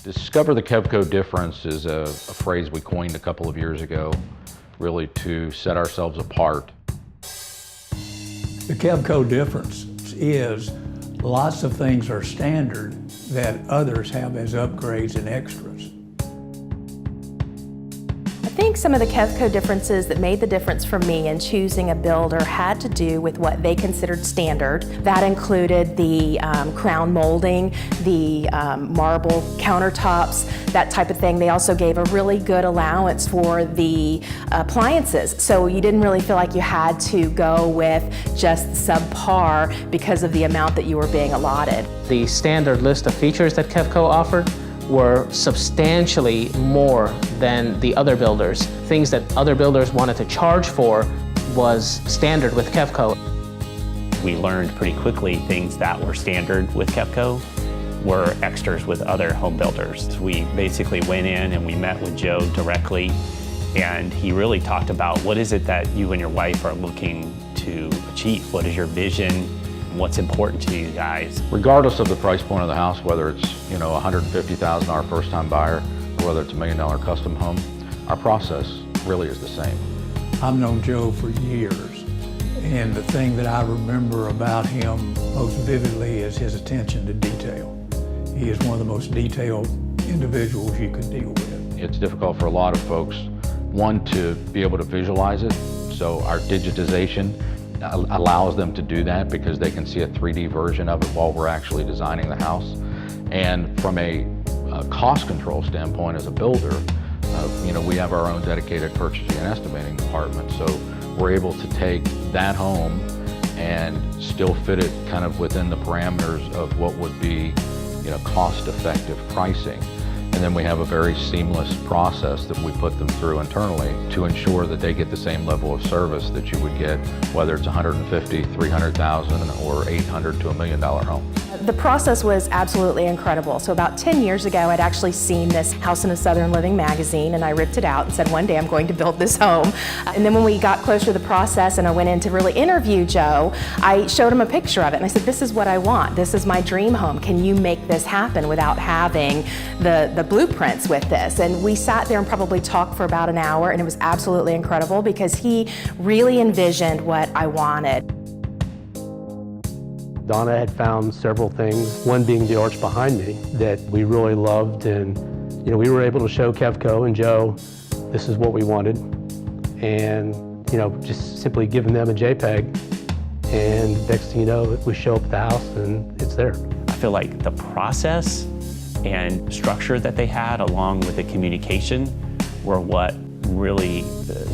Discover the Kevco difference is a phrase we coined a couple of years ago, really to set ourselves apart. The Kevco difference is lots of things are standard that others have as upgrades and extras. I think some of the Kevco differences that made the difference for me in choosing a builder had to do with what they considered standard. That included the crown molding, the marble countertops, that type of thing. They also gave a really good allowance for the appliances, so you didn't really feel like you had to go with just subpar because of the amount that you were being allotted. The standard list of features that Kevco offered were substantially more than the other builders. Things that other builders wanted to charge for was standard with Kevco. We learned pretty quickly things that were standard with Kevco were extras with other home builders. We basically went in and we met with Joe directly, and he really talked about what is it that you and your wife are looking to achieve? What is your vision? What's important to you guys? Regardless of the price point of the house, whether it's $150,000 first-time buyer or whether it's $1 million custom home, our process really is the same. I've known Joe for years, and the thing that I remember about him most vividly is his attention to detail. He is one of the most detailed individuals you could deal with. It's difficult for a lot of folks, one, to be able to visualize it, so our digitization allows them to do that because they can see a 3D version of it while we're actually designing the house. And from a cost control standpoint as a builder, we have our own dedicated purchasing and estimating department, so we're able to take that home and still fit it kind of within the parameters of what would be cost-effective pricing. And then we have a very seamless process that we put them through internally to ensure that they get the same level of service that you would get, whether it's $150,000, $300,000, or $800,000 to $1 million home. The process was absolutely incredible. So about 10 years ago, I'd actually seen this House in a Southern Living magazine, and I ripped it out and said, one day I'm going to build this home. And then when we got closer to the process and I went in to really interview Joe, I showed him a picture of it and I said, this is what I want. This is my dream home. Can you make this happen without having the blueprints with this? And we sat there and probably talked for about an hour, and it was absolutely incredible because he really envisioned what I wanted. Donna had found several things, one being the arch behind me, that we really loved, and we were able to show Kevco and Joe, this is what we wanted, and just simply giving them a JPEG, and next thing you know, we show up at the house and it's there. I feel like the process and structure that they had along with the communication were what really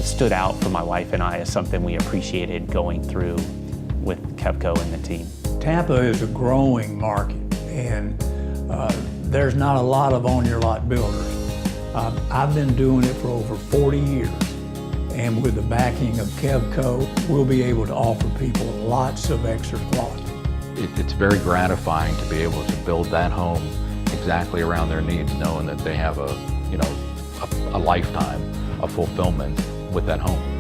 stood out for my wife and I as something we appreciated going through with Kevco and the team. Tampa is a growing market, and there's not a lot of on-your-lot builders. I've been doing it for over 40 years, and with the backing of Kevco, we'll be able to offer people lots of extra quality. It's very gratifying to be able to build that home exactly around their needs, knowing that they have a lifetime of fulfillment with that home.